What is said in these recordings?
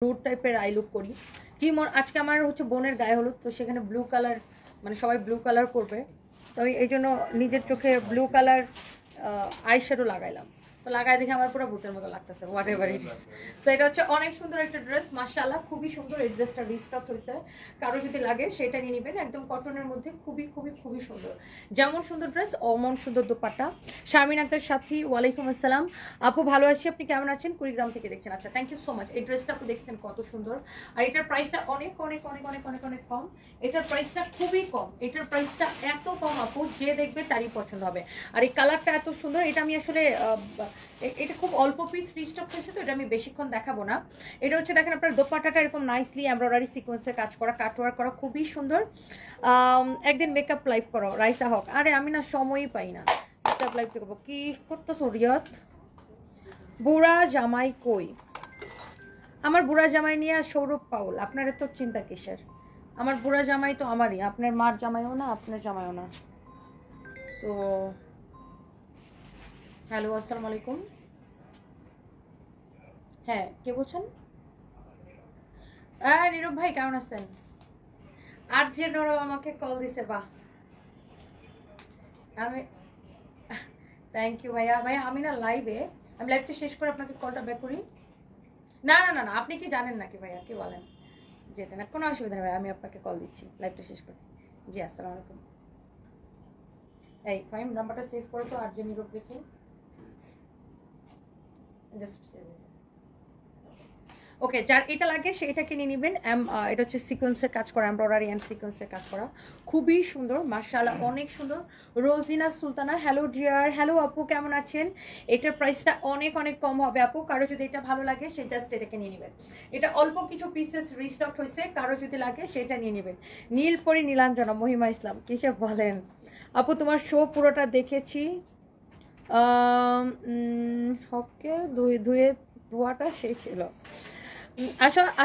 Nude টাইপের I look করি কি আজকে আমার হচ্ছে বোনের গায়ে হলুদ, তো সেখানে ব্লু কালার মানে সবাই ব্লু কালার করবে, তো আমি এই জন্য নিজের চোখে ব্লু কালার আই শ্যাডো লাগাইলাম। তো লাগাই দেখে আমার পুরো ভূতের মতো লাগতেছে, হোয়াট এভার ইট ইজ। তো এটা হচ্ছে অনেক সুন্দর একটা ড্রেস, মাশাআল্লাহ খুবই সুন্দর। এই ড্রেসটা রিস্টক হয়েছে, কারো যদি লাগে সেটা নিয়ে নেবেন, একদম কটনের মধ্যে খুবই খুবই খুবই সুন্দর। যেমন সুন্দর ড্রেস অমন সুন্দর দোপাট্টা। শারমিন আক্তার সাথী, ওয়ালাইকুম আসসালাম আপু, ভালো আছি, আপনি কেমন আছেন? কুড়িগ্রাম থেকে দেখছেন, আচ্ছা থ্যাংক ইউ সো মাচ। এই ড্রেসটা আপনি দেখছেন কত সুন্দর, আর এটার প্রাইসটা অনেক অনেক অনেক অনেক অনেক অনেক কম। এটার প্রাইসটা খুবই কম, এটার প্রাইসটা এত কম আপু যে দেখবে তারই পছন্দ হবে। আর এই কালারটা এত সুন্দর, এটা আমি আসলে এটা খুব অল্প পিস রিস্টক হয়েছে, তো এটা আমি বেশিক্ষণ দেখাবো না। এটা হচ্ছে দেখেন আপনার দোপাট্টাটা এরকম নাইসলি এমব্রয়ডারি সিকোয়েন্সের কাজ করা, কাটওয়ার্ক করা, খুবই সুন্দর। একদিন মেকআপ লাইভ করো রাইসা হক, আরে আমি না সময়ই পাই না মেকআপ লাইভ করবো। কি করতেছো রিয়ত? বুড়া জামাই কই? আমার বুড়া জামাই নিয়ে সৌরভ পাউল, আপনার তো চিন্তা কিসের? আমার বুড়া জামাই তো আমারই, আপনার মার জামাইও না, আপনার জামাইও না। তো হ্যালো, আসসালামু আলাইকুম। হ্যাঁ, কে বলছেন? নীরব ভাই কেমন আছেন? আর যে নরব আমাকে কল দিছে, বাহ। আমি থ্যাংক ইউ ভাইয়া। ভাইয়া আমি না লাইভে, আমি লাইভটা শেষ করে আপনাকে কলটা ব্যাক করি। না না না না, আপনি কি জানেন নাকি ভাইয়া? কি বলেন? যেটা না, কোনো অসুবিধা নেই ভাই, আমি আপনাকে কল দিচ্ছি লাইভটা শেষ করে। জি আসসালামু আলাইকুম। এই ফাইম নাম্বারটা সেভ করো তো, আর যে নীরব দেখে জাস্ট সেভ। ওকে, যার এটা লাগে সেটাকে নিয়ে নেবেন। এটা হচ্ছে সিকোয়েন্সের কাজ করা, এমব্রয়ডারি অ্যান্ড সিকোয়েন্সের কাজ করা, খুবই সুন্দর মাশাআল্লাহ, অনেক সুন্দর। Rojina Sultana, hello dear, hello আপু কেমন আছেন? এটার প্রাইসটা অনেক অনেক কম হবে আপু, কারো যদি এটা ভালো লাগে সে জাস্ট এটাকে নিয়ে নেবেন। এটা অল্প কিছু পিসেস রিস্টক হয়েছে, কারো যদি লাগে সেটা নিয়ে নেবেন। নীলপরি নীলাঞ্জনা, মহিমা ইসলাম, কিসব বলেন আপু? তোমার শো পুরোটা দেখেছি। ওকে, ধোয়াটা সেই ছিল।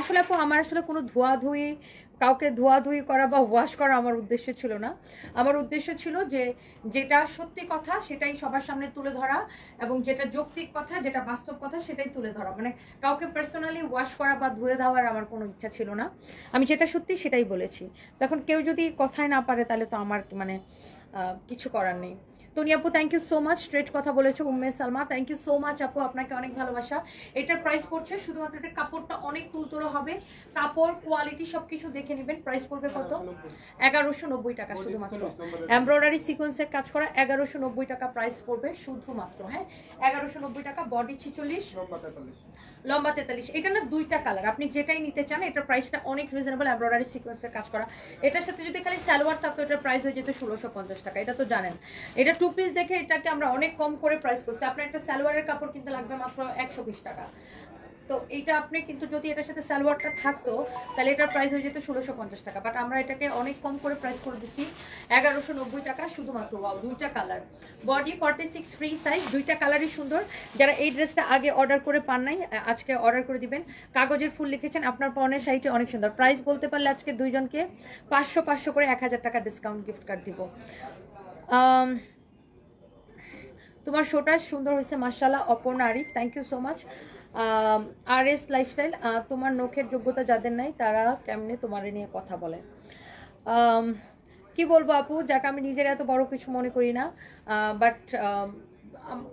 আসলে আপু আমার আসলে কোনো ধোয়াধুয়ি, কাউকে ধোয়াধুয়ি করা বা ওয়াশ করা আমার উদ্দেশ্য ছিল না। আমার উদ্দেশ্য ছিল যে যেটা সত্যি কথা সেটাই সবার সামনে তুলে ধরা, এবং যেটা যৌক্তিক কথা, যেটা বাস্তব কথা সেটাই তুলে ধরা। মানে কাউকে পার্সোনালি ওয়াশ করা বা ধুয়ে দেওয়ার আমার কোনো ইচ্ছা ছিল না। আমি যেটা সত্যি সেটাই বলেছি। এখন কেউ যদি কথায় না পারে তাহলে তো আমার মানে কিছু করার নেই। তনি আপু thank you so much, straight কথা বলেছো। Umme Salma thank you so much আপু, আপনাকে অনেক ভালোবাসা। এটার প্রাইস পড়ছে শুধুমাত্র, এটা কাপড়টা অনেক তুলতুলো হবে, কাপড় কোয়ালিটি সবকিছু দেখে নেবেন। প্রাইস পড়বে কত? 1190 টাকা শুধুমাত্র। এমব্রয়ডারি সিকোয়েন্সের কাজ করা, 1190 টাকা প্রাইস পড়বে শুধুমাত্র। হ্যাঁ, 1190 টাকা। বডি 46, লম্বা 43। এটা না দুইটা কালার, আপনি যেটাই নিতে চান এটার প্রাইসটা অনেক রিজনেবল। এমব্রয়ডারি সিকোয়েন্সের কাজ করা, এটার সাথে যদি খালি সালোয়ার থাকতো এটার প্রাইস হয়ে যেত 1650 টাকা, এটা তো জানেন। এটা টু পিস দেখে এটাকে আমরা অনেক কম করে প্রাইস করছি। আপনার একটা সালোয়ারের কাপড় কিনতে লাগবে মাত্র 120 টাকা, তো এইটা আপনি কিন্তু যদি এটার সাথে সালোয়ারটা থাকতো তাহলে এটার প্রাইস হয়ে যেত 1650 টাকা, বাট আমরা এটাকে অনেক কম করে প্রাইস করে দিচ্ছি 1190 টাকা শুধুমাত্র। ওয়াও, দুইটা কালার, বডি 46 ফ্রি সাইজ, দুইটা কালারই সুন্দর। যারা এই ড্রেসটা আগে অর্ডার করে পান নাই আজকে অর্ডার করে দিবেন। কাগজের ফুল লিখেছেন, আপনার পরনের শাড়িটি অনেক সুন্দর। প্রাইস বলতে পারলে আজকে দুইজনকে 500 করে 1000 টাকা ডিসকাউন্ট গিফট কার্ড দিব। তোমার শোটা সুন্দর হয়েছে মাশাআল্লাহ। Aparna Arif thank you so much. R S lifestyle, তোমার নখের যোগ্যতা যাদের নাই তারা কেমনে তোমার নিয়ে কথা বলে? কি বলবো আপু, যাকে আমি নিজের এত বড় কিছু মনে করি না, বাট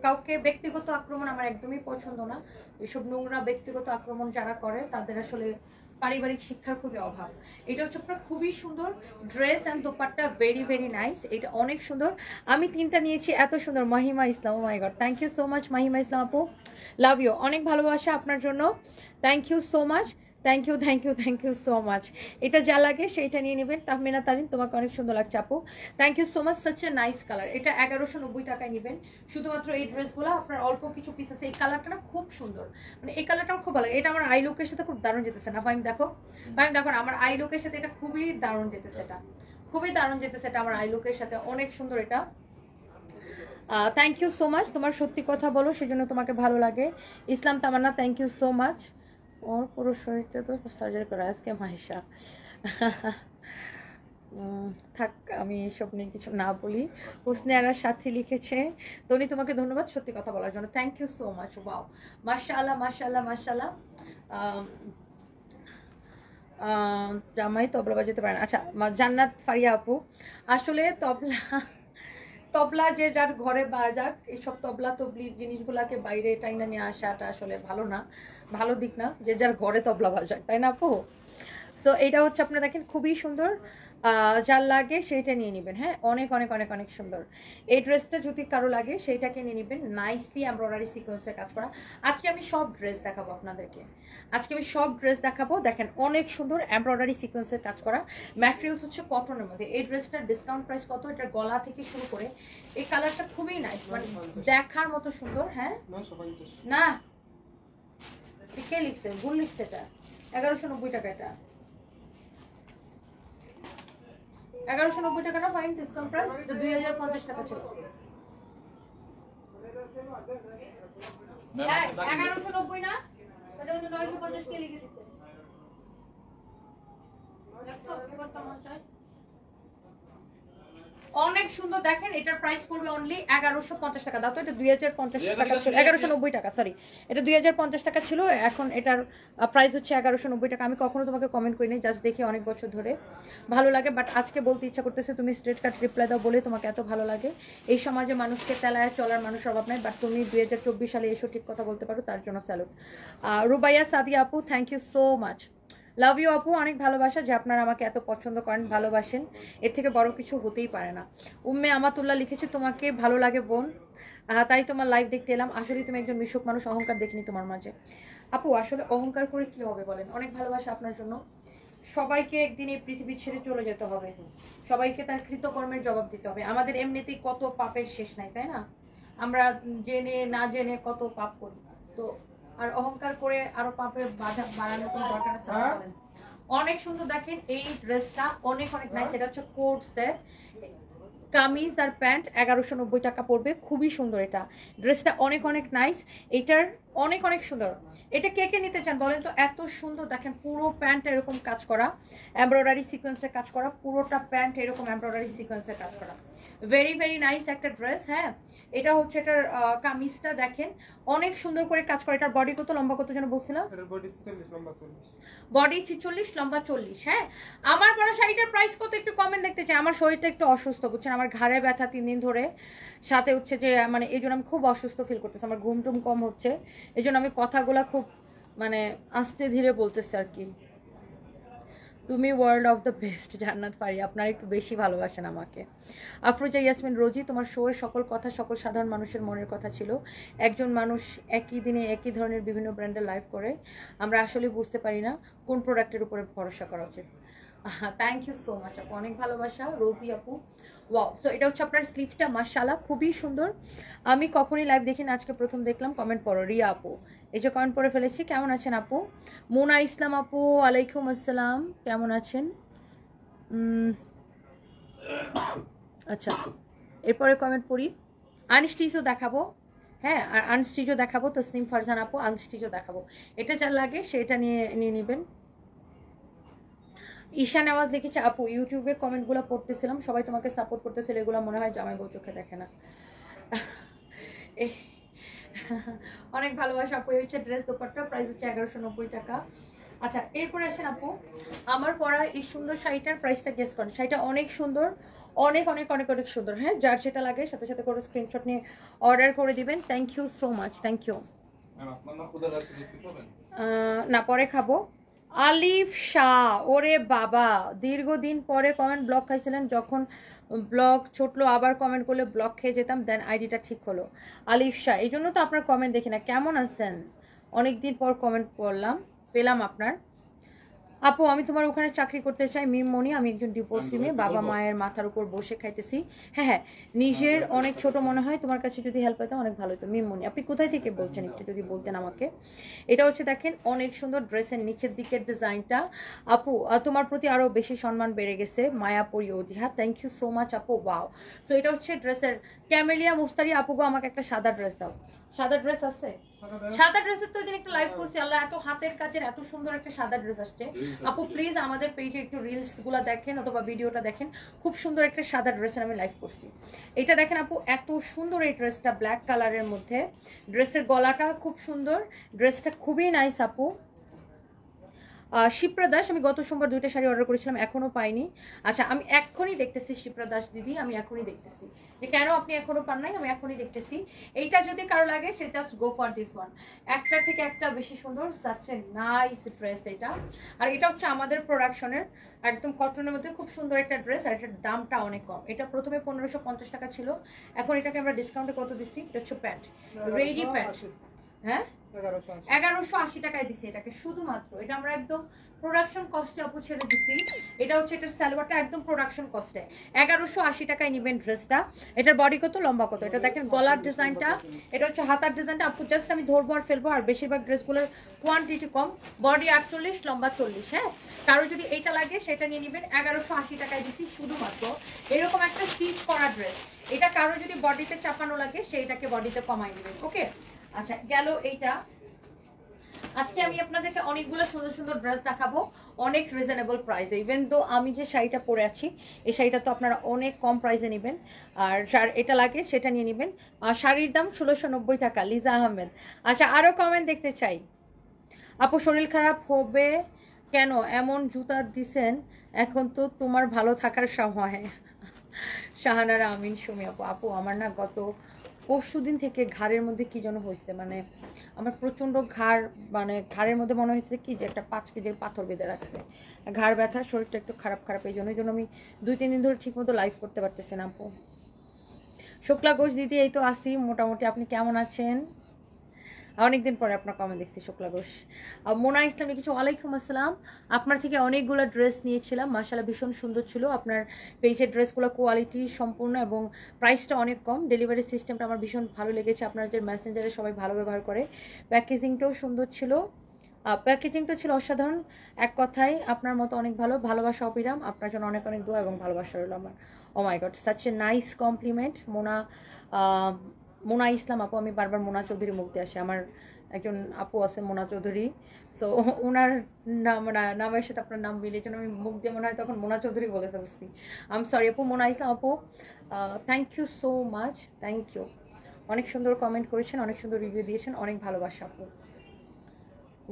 কাউকে ব্যক্তিগত আক্রমণ আমার একদমই পছন্দ না। এসব নোংরা ব্যক্তিগত আক্রমণ যারা করে তাদের আসলে পারিবারিক শিক্ষার খুবই অভাব। এটা হচ্ছে আপনার খুবই সুন্দর dress and dupatta, very very nice, এটা অনেক সুন্দর। আমি তিনটা নিয়েছি, এত সুন্দর। Mahima Islam, oh my god, thank you so much Mahima Islam আপু, লাভ ইউ, অনেক ভালোবাসা আপনার জন্য, thank you so much, thank you thank you thank you so much. এটা যা লাগে সেইটা নিয়ে নেবেন। তাহমিনা তারিন, তোমাকে অনেক সুন্দর লাগছে আপু, thank you so much, such a nice colour. এটা 1190 টাকায় নেবেন শুধুমাত্র। এই ড্রেসগুলো আপনার অল্প কিছু পিস আছে, এই কালারটা না খুব সুন্দর, মানে এই কালারটা খুব ভালো। এটা আমার আই লুকের সাথে খুব দারুণ যেতেছে না ফাইম? দেখো ফাইম, দেখো আমার আই লুকের সাথে এটা খুবই দারুণ যেতেছে, এটা খুবই দারুণ যেতেছে, এটা আমার আই লুকের সাথে অনেক সুন্দর। এটা থ্যাংক ইউ সো মাচ, তোমার সত্যি কথা বলো সেজন্য তোমাকে ভালো লাগে। ইসলাম তামান্না থ্যাংক ইউ সো মাচ। ওর পুরো শরীরটা তো সার্জারি করা আজকে মাহিসা। থাক, আমি এসব নিয়ে কিছু না বলি। হোসনে আরার সাথী লিখেছে, তনি তোমাকে ধন্যবাদ সত্যি কথা বলার জন্য, thank you so much. Wow, মাশাআল্লাহ মাশাআল্লাহ মাশাআল্লাহ। জামাই তবলা বাজাতে পারেন। আচ্ছা জান্নাত ফারিয়া আপু, আসলে তবলা তবলা যে যার ঘরে বাজাক, এইসব তবলা তবলির জিনিসগুলাকে বাইরে টাইনা নিয়ে আসাটা আসলে ভালো না, ভালো দিক না যে যার ঘরে তবলা বাজাক, তাই না আপু? সো এইটা হচ্ছে আপনারা দেখেন খুবই সুন্দর, যার লাগে সেইটা নিয়ে নেবেন। হ্যাঁ, অনেক অনেক অনেক অনেক সুন্দর এই ড্রেসটা, যদি কারো লাগে সেইটাকে নিয়ে নেবেন। নাইসলি এমব্রয়ডারি সিকোয়েন্সের কাজ করা। আজকে আমি সব ড্রেস দেখাবো আপনাদেরকে, আজকে আমি সব ড্রেস দেখাবো। দেখেন অনেক সুন্দর এমব্রয়ডারি সিকোয়েন্সের কাজ করা, ম্যাটেরিয়ালস হচ্ছে কটনের মধ্যে। এই ড্রেসটার ডিসকাউন্ট প্রাইস কত? এটার গলা থেকে শুরু করে এই কালারটা খুবই নাইস, মানে দেখার মতো সুন্দর। হ্যাঁ না, কে লিখছে? ভুল লিখছে, এটা 1190 টাকা। এটা 1190 টাকা না? Fine discount price. এটা 2050 টাকা ছিল। 1190 না, এটা 950 কে লিখে দিছে। দেখছো ব্যাপারটা মন চাই। অনেক সুন্দর। দেখেন এটার প্রাইস পড়বে অনলি 1150 টাকা। দাও তো, এটা 2050 টাকা ছিল, 1190 টাকা, সরি এটা 2050 টাকা ছিল, এখন এটার প্রাইস হচ্ছে 1190 টাকা। আমি কখনো তোমাকে কমেন্ট করিনি, জাস্ট দেখি অনেক বছর ধরে ভালো লাগে, বাট আজকে বলতে ইচ্ছা করতেছে তুমি স্ট্রেট কাট রিপ্লাই দাও বলে তোমাকে এত ভালো লাগে। এই সমাজে মানুষকে তেলায় চলার মানুষ অভাব নাই, বাট তুমি 2024 সালে এসো ঠিক কথা বলতে পারো, তার জন্য স্যালুট। রুবাইয়া সাদিয়া আপু, thank you so much, love you আপু, অনেক ভালোবাসা যে আপনারা আমাকে এত পছন্দ করেন, ভালোবাসেন, এর থেকে বড় কিছু হতেই পারে না। উম্মে আমাতুল্লাহ লিখেছে তোমাকে ভালো লাগে বোন, তাই তোমার লাইভ দেখতে এলাম। আসলে তুমি একজন মিশুক মানুষ, অহংকার দেখিনি তোমার মাঝে। আপু আসলে অহংকার করে কি হবে বলেন? অনেক ভালোবাসা আপনার জন্য। সবাইকে একদিন এই পৃথিবী ছেড়ে চলে যেতে হবে, সবাইকে তার কৃতকর্মের জবাব দিতে হবে। আমাদের এমনিতেই কত পাপের শেষ নাই, তাই না? আমরা জেনে না জেনে কত পাপ করি, তো আর অহংকার করে আরো পাপের বাধা বাড়ানোর কোনো দরকার আছে? বলেন। অনেক সুন্দর। দেখেন এই ড্রেসটা অনেক অনেক নাইস। এটা হচ্ছে কোট সেট, কামিজ আর প্যান্ট, 1190 টাকা পড়বে। খুবই সুন্দর এটা, ড্রেসটা অনেক অনেক নাইস। এটার অনেক অনেক সুন্দর। এটা কে কে নিতে চান বলেন তো? এত সুন্দর। দেখেন পুরো প্যান্ট এরকম কাজ করা, এমব্রয়ডারি সিকোয়েন্সের কাজ করা, পুরোটা প্যান্ট এরকম এমব্রয়ডারি সিকোয়েন্সের কাজ করা। ভেরি ভেরি নাইস একটা ড্রেস। হ্যাঁ, এটা হচ্ছে এটার কামিজটা দেখেন অনেক সুন্দর করে কাজ করে। এটার বডি কত, লম্বা কত যেন বলছিলাম? বডি 46, লম্বা 40। হ্যাঁ, আমার পরা শাড়িটার প্রাইস কত একটু কমেন্ট দেখতে চাই। আমার শরীরটা একটু অসুস্থ বুঝছেন, আমার ঘাড়ে ব্যথা 3 দিন ধরে, সাথে হচ্ছে যে মানে এই জন্য আমি খুব অসুস্থ ফিল করতেছি, আমার ঘুম টুম কম হচ্ছে, এই জন্য আমি কথাগুলা খুব মানে আস্তে ধীরে বলতেছি আর কি। তুমি ওয়ার্ল্ড অফ দ্য বেস্ট জান্নাত ফারিয়া, আপনারা একটু বেশি ভালোবাসেন আমাকে। আফরোজা ইয়াসমিন রোজি, তোমার শোয়ের সকল কথা সকল সাধারণ মানুষের মনের কথা ছিল। একজন মানুষ একই দিনে একই ধরনের বিভিন্ন ব্র্যান্ডের লাইভ করে, আমরা আসলে বুঝতে পারি না কোন প্রোডাক্টের উপরে ভরসা করা উচিত। থ্যাংক ইউ সো মাচ আপু, অনেক ভালোবাসা রোজি আপু। ওয়াও, সো এটা হচ্ছে আপনার স্লিভটা, মাশাআল্লাহ খুবই সুন্দর। আমি কখনই লাইভ দেখি না, আজকে প্রথম দেখলাম। কমেন্ট পড়ো রিয়া আপু, এই যে কমেন্ট পড়ে ফেলেছি। কেমন আছেন আপু? মুনা ইসলাম আপু, আলাইকুম আসসালাম, কেমন আছেন? আচ্ছা, এরপরে কমেন্ট পড়ি। আনস্টিচও দেখাবো, হ্যাঁ, আর আনস্টিচও দেখাবো। তসনিম ফারজান আপু, আনস্টিচও দেখাবো। এটা যা লাগে সেটা নিয়ে নেবেন। ঈশান আওয়াজ লিখেছে আপু, ইউটিউবে কমেন্টগুলো পড়তেছিলাম, সবাই তোমাকে সাপোর্ট করতেছিল, এগুলো মনে হয় জামাই বউ চোখে দেখে না। অনেক ভালোবাসা আপু। এই হচ্ছে ড্রেস, দোপাট্টা, প্রাইস হচ্ছে 1190 টাকা। আচ্ছা, এরপরে আসেন আপু, আমার পরা এই সুন্দর শাড়িটার প্রাইসটা গেস করেন। শাড়িটা অনেক সুন্দর, অনেক অনেক অনেক অনেক সুন্দর। হ্যাঁ, যার যেটা লাগে সাথে সাথে করে স্ক্রিনশট নিয়ে অর্ডার করে দিবেন। Thank you so much, thank you. না, পরে খাবো। আলিফ শাহ, ওরে বাবা, দীর্ঘদিন পরে কমেন্ট ব্লক খাইছিলেন, যখন ব্লক ছুটলো আবার কমেন্ট করলে ব্লক খেয়ে যেতাম, দেন আইডিটা ঠিক হলো। আলিফ শাহ, এই জন্য তো আপনার কমেন্ট দেখি না। কেমন আছেন? অনেকদিন পর কমেন্ট পেলাম আপনার। আপু আমি তোমার ওখানে চাকরি করতে চাই। মিম মনি, আমি একজন ডিভোর্সি মেয়ে, বাবা মায়ের মাথার উপর বসে খাইতেছি। হ্যাঁ হ্যাঁ, নিজের অনেক ছোট মনে হয়, তোমার কাছে যদি হেল্প পেতাম অনেক ভালো হতো। মিম মনি, আপনি কোথায় থেকে বলছেন একটু যদি বলতেন আমাকে। এটা হচ্ছে দেখেন অনেক সুন্দর, ড্রেসের নিচের দিকের ডিজাইনটা। আপু তোমার প্রতি আরও বেশি সম্মান বেড়ে গেছে। Mayapuri Ajiha, thank you so much আপু। ওয়াও, সো এটা হচ্ছে ড্রেসের ক্যামেলিয়া মুস্তারি। আপুগো আমাকে একটা সাদা ড্রেস দাও। সাদা ড্রেস আছে? সাদা ড্রেসের তো দিন একটা লাইভ করছি, আল্লাহ এত হাতের কাজের এত সুন্দর একটা সাদা ড্রেস আসছে। আপু প্লিজ আমাদের পেজে একটু রিলস গুলা দেখেন অথবা ভিডিওটা দেখেন, খুব সুন্দর একটা সাদা ড্রেসের আমি লাইভ করছি। এটা দেখেন আপু, এত সুন্দর এই ড্রেসটা, ব্ল্যাক কালারের মধ্যে। ড্রেসের গলাটা খুব সুন্দর, ড্রেসটা খুবই নাইস আপু। শিপ্রা দাস, আমি গত সোমবার 2টা শাড়ি অর্ডার করেছিলাম, এখনও পাইনি। আচ্ছা, আমি এখনই দেখতেছি শিপ্রা দাস দিদি, আমি এখনই দেখতেছি যে কেন আপনি এখনও পান নাই, আমি এখনই দেখতেছি। এইটা যদি কারো লাগে সে just go for this one, একটার থেকে একটা বেশি সুন্দর, সাচ এ নাইস ড্রেস এটা। আর এটা হচ্ছে আমাদের প্রোডাকশনের একদম কটনের মধ্যে খুব সুন্দর একটা ড্রেস, আর এটার দামটা অনেক কম। এটা প্রথমে 1550 টাকা ছিল, এখন এটাকে আমরা ডিসকাউন্টে কত দিচ্ছি? এটা হচ্ছে প্যান্ট, রেডি প্যান্ট, হ্যাঁ 1180 টাকায় দিছি এটাকে শুধুমাত্র। এটা আমরা একদম প্রোডাকশন কস্টে আপু ছেড়ে দিছি। এটা হচ্ছে এটার সালোয়ারটা একদম প্রোডাকশন কস্টে 1180 টাকায় নেবেন ড্রেসটা। এটার বডি কত, লম্বা কত, এটা দেখেন গলার ডিজাইনটা, এটা হচ্ছে হাতার ডিজাইনটা। আপু জাস্ট আমি ধরবো আর ফেলবো, আর বেশিরভাগ ড্রেসগুলোর কোয়ান্টিটি কম, বডি 48, লম্বা 40। হ্যাঁ, কারো যদি এইটা লাগে সেটা নিয়ে নেবেন, 1180 টাকায় দিছি শুধুমাত্র। এরকম একটা স্টিচ করা ড্রেস, এটা কারো যদি বডিতে চাপানো লাগে সেইটাকে বডিতে কমাই নেবেন। ওকে, আচ্ছা গেল এইটা। আজকে আমি আপনাদেরকে অনেকগুলো সুন্দর সুন্দর ড্রেস দেখাবো অনেক রিজনেবল প্রাইসে। ইভেন তো আমি যে শাড়িটা পরে আছি এই শাড়িটা তো আপনারা অনেক কম প্রাইসে নেবেন, আর এটা লাগে সেটা নিয়ে নেবেন। আর শাড়ির দাম 1690 টাকা, লিজা আহমেদ। আচ্ছা, আরও কমেন্ট দেখতে চাই। আপু শরীর খারাপ হবে কেন, এমন জুতা দিছেন, এখন তো তোমার ভালো থাকার সময়। শাহানারা আমিন সুমি আপু। আপু আমার না গত পরশুদিন থেকে ঘাড়ের মধ্যে কি যেন হয়েছে, মানে আমার প্রচণ্ড ঘাড়, মানে ঘাড়ের মধ্যে মনে হয়েছে কি যে একটা 5 কেজির পাথর বেঁধে রাখছে, ঘাড় ব্যথা, শরীরটা একটু খারাপ খারাপ। এই জন্য আমি 2-3 দিন ধরে ঠিকমতো লাইভ করতে পারতেছি না আপু। শুক্লা ঘোষ দিদি, এই তো আসি মোটামুটি, আপনি কেমন আছেন? অনেকদিন পরে আপনার কমেন্ট দেখছি শুক্লা ঘোষ। মোনা ইসলাম লিখেছে ওয়ালাইকুম আসসালাম, আপনার থেকে অনেকগুলো ড্রেস নিয়েছিলাম, মাশাআল্লাহ ভীষণ সুন্দর ছিল আপনার পেজের ড্রেসগুলো, কোয়ালিটি সম্পূর্ণ এবং প্রাইসটা অনেক কম, ডেলিভারি সিস্টেমটা আমার ভীষণ ভালো লেগেছে, আপনার যে মেসেঞ্জারে সবাই ভালো ব্যবহার করে, প্যাকেজিংটাও সুন্দর ছিল, প্যাকেজিংটা ছিল অসাধারণ। এক কথায় আপনার মতো অনেক ভালো, ভালোবাসা অবিরাম, আপনার জন্য অনেক অনেক দোয়া এবং ভালোবাসা রইল আমার। Oh my god, such a nice compliment Mona. Mona Islam আপু, আমি বারবার মোনা চৌধুরী মুখ দিয়ে আসে, আমার একজন আপু আছে মোনা চৌধুরী, সো ওনার নামের সাথে আপনার নাম মিলে, জন্য আমি মুখ দিয়ে মনে হয় তখন মোনা চৌধুরী বলে ফেলছি। আম সরি আপু। মোনা ইসলাম আপু, thank you so much, thank you, অনেক সুন্দর কমেন্ট করেছেন, অনেক সুন্দর রিভিউ দিয়েছেন, অনেক ভালোবাসা আপু।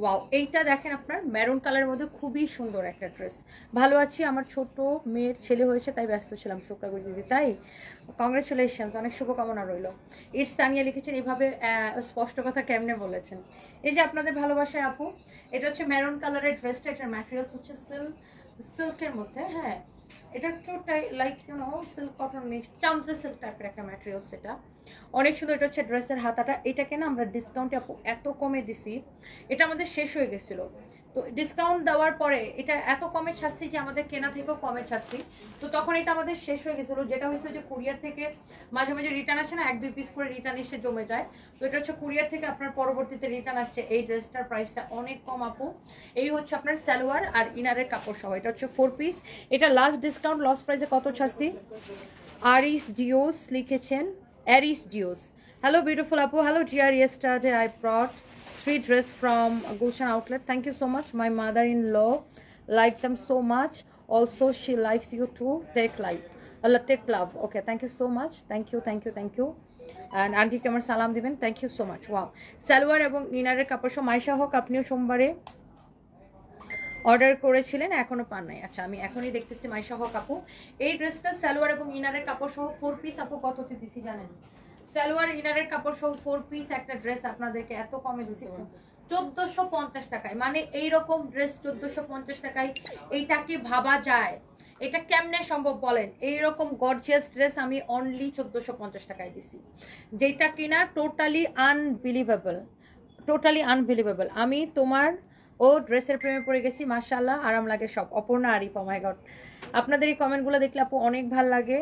ওয়াও, এইটা দেখেন আপনার মেরুন কালারের মধ্যে খুবই সুন্দর একটা ড্রেস। ভালো আছি, আমার ছোট মেয়ের ছেলে হয়েছে তাই ব্যস্ত ছিলাম শুক্লাগর দিদি, তাই কংগ্রেচুলেশনস, অনেক শুভকামনা রইল। ইটস তানিয়া লিখেছেন, এইভাবে স্পষ্ট কথা কেমনে বলেছেন। এই যে আপনাদের ভালোবাসায় আপু, এটা হচ্ছে মেরুন কালারের ড্রেসটা, এটার ম্যাটেরিয়ালস হচ্ছে সিল্কের মধ্যে, হ্যাঁ এটা একটু like silk cotton mix, Chandra silk টাইপের একটা ম্যাটেরিয়ালস, এটা অনেক সুন্দর। এটা হচ্ছে ড্রেসের হাতাটা, এটাকে না আমরা ডিসকাউন্টে আপু এত কমে দিছি, এটা আমাদের শেষ হয়ে গেছিলো, তো ডিসকাউন্ট দেওয়ার পরে এটা এত কমে ছাড়ছি যে আমাদের কেনা থেকেও কমে ছাড়ছি, তো তখন এটা আমাদের শেষ হয়ে গেছিলো। যেটা হয়েছে যে কুরিয়ার থেকে মাঝে মাঝে রিটার্ন আসে না, 1-2 পিস করে রিটার্ন এসে জমে যায়, তো এটা হচ্ছে কুরিয়ার থেকে আপনার পরবর্তীতে রিটার্ন আসছে। এই ড্রেসটার প্রাইসটা অনেক কম আপু। এই হচ্ছে আপনার সালোয়ার আর ইনারের কাপড় সহ, এটা হচ্ছে 4 পিস। এটা লাস্ট ডিসকাউন্ট লস প্রাইসে কত ছাড়ছি? আরিস জিওস লিখেছেন, অ্যারিস জিওস। Hello beautiful Apu, hello dear, yesterday I brought 3 dress from Gulshan outlet, thank you so much, my mother-in-law liked them so much, also she likes you too, take love, okay, thank you so much, thank you, and aunty ke amar salam diben, thank you so much. Wow, salwar এবং ইনারের কাপড় সহ। মাইশা হক, আপনিও সোমবারে order করেছিলেন, এখনো পান নাই। আচ্ছা, আমি এখনই দেখতেছি মাইশা হক আপু, এই ড্রেসটা সালোয়ার এবং ইনারের কাপড় সহ 4 পিস আপু কততে দিছি জানেন? সালোয়ার ইনারের কাপড় সহ 4 পিস একটা ড্রেস আপনাদেরকে এত কমে দিছি 1450 টাকায়। মানে এইরকম ড্রেস 1450 টাকায়, এইটা কি ভাবা যায়? এটা কেমনে সম্ভব বলেন? এইরকম গর্জিয়াস ড্রেস আমি অনলি 1450 টাকায় দিছি, যেটা কিনা টোটালি আনবিলিভেবল। আমি তোমার ড্রেসের প্রেমে পড়ে গেছি, মাশাআল্লাহ, আরাম লাগে সব। অপর্ণা আরিফ, ও মাই গড, আপনাদের এই কমেন্টগুলো দেখলে আপু অনেক ভাল লাগে।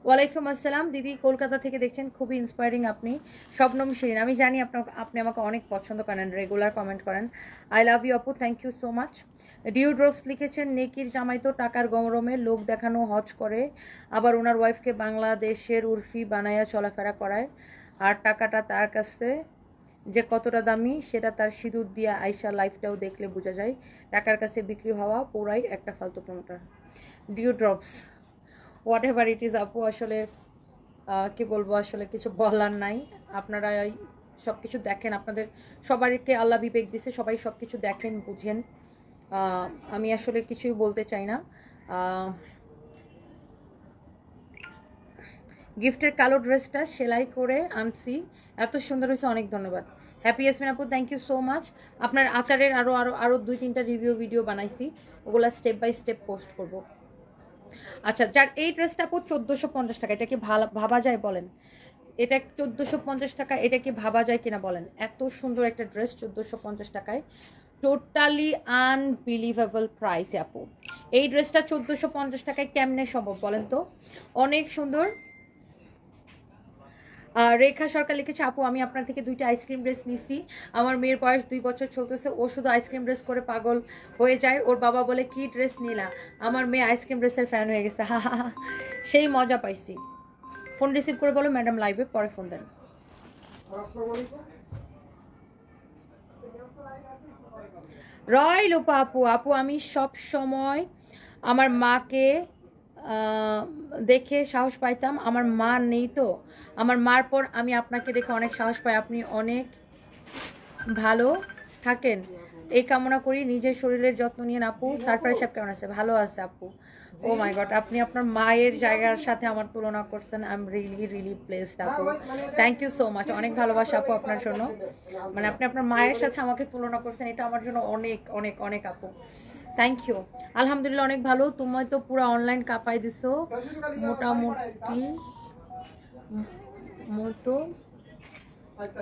ওয়ালাইকুম আসসালাম দিদি, কলকাতা থেকে দেখছেন, খুবই ইন্সপায়ারিং আপনি। শবনম শিরিন, আমি জানি আপনি আমাকে অনেক পছন্দ করেন, রেগুলার কমেন্ট করেন। আই লাভ ইউ আপু, thank you so much. Dew Drops লিখেছেন, নেকির জামাই তো টাকার গরমে লোক দেখানো হজ করে, আবার ওনার ওয়াইফকে বাংলাদেশের উর্ফি বানায়া চলাফেরা করায়, আর টাকাটা তার কাছে যে কতটা দামি সেটা তার সিঁদুর দিয়া আয়সা লাইফটাও দেখলে বোঝা যায়, টাকার কাছে বিক্রি হওয়া পুরাই একটা ফালতু promoter. Dew drops, what ever it is আপু, আসলে কি বলবো, আসলে কিছু বলার নাই। আপনারা সব কিছু দেখেন, আপনাদের সবাইকে আল্লাহ বিবেক দিছে, সবাই সব কিছু দেখেন বুঝেন, আমি আসলে কিছুই বলতে চাই না। গিফটের কালো ড্রেসটা সেলাই করে আনছি, এত সুন্দর হয়েছে, অনেক ধন্যবাদ। হ্যাপি ইয়াসমিন আপু, থ্যাংক ইউ সো মাচ। আপনার আচারের আরও 2-3টা রিভিউ ভিডিও বানাইছি, ওগুলা স্টেপ বাই স্টেপ পোস্ট করব। আচ্ছা, যার এই ড্রেসটা আপু 1450 টাকা, এটা কি ভাবা যায় বলেন? এটা 1450 টাকা, এটা কি ভাবা যায় কিনা বলেন? এত সুন্দর একটা ড্রেস 1450 টাকায়, টোটালি আনবিলিভেবল প্রাইসে আপু। এই ড্রেসটা 1450 টাকায় কেমনে সম্ভব বলেন তো? অনেক সুন্দর। রেখা সরকার লিখেছে, আপু আমি আপনার থেকে 2টা আইসক্রিম ড্রেস নিছি। আমার মেয়ের বয়স 2 বছর চলতেছে, ও শুধু আইসক্রিম ড্রেস করে পাগল হয়ে যায়। ওর বাবা বলে কি ড্রেস নিলা? আমার মেয়ে আইসক্রিম ড্রেসের ফ্যান হয়ে গেছে, হা হা হা। সেই মজা পাইছি। ফোন রিসিভ করে বলো ম্যাডাম লাইভে, পরে ফোন দেন। রয় লোপা আপু, আপু আমি সব সময় আমার মাকে দেখে সাহস পাইতাম, আমার মা নেই তো। আমার মার পর আমি আপনাকে দেখে অনেক সাহস পাই, আপনি অনেক ভালো থাকেন এই কামনা করি। নিজের শরীরের যত্ন নিয়ে আপু। সারপ্রাইজ সাহেব কেমন আছে? ভালো আছে আপু। ও মাই গড, আপনি আপনার মায়ের জায়গার সাথে আমার তুলনা করছেন। আই এম রিয়েলি প্লেসড আপু, থ্যাংক ইউ সো মাচ। অনেক ভালোবাসা আপু আপনার জন্য, মানে আপনি আপনার মায়ের সাথে আমাকে তুলনা করছেন, এটা আমার জন্য অনেক অনেক অনেক আপু, থ্যাংক ইউ। আলহামদুলিল্লাহ অনেক ভালো। তুমি তো পুরো অনলাইন কাঁপাই দিছো, মোটামুটি মতো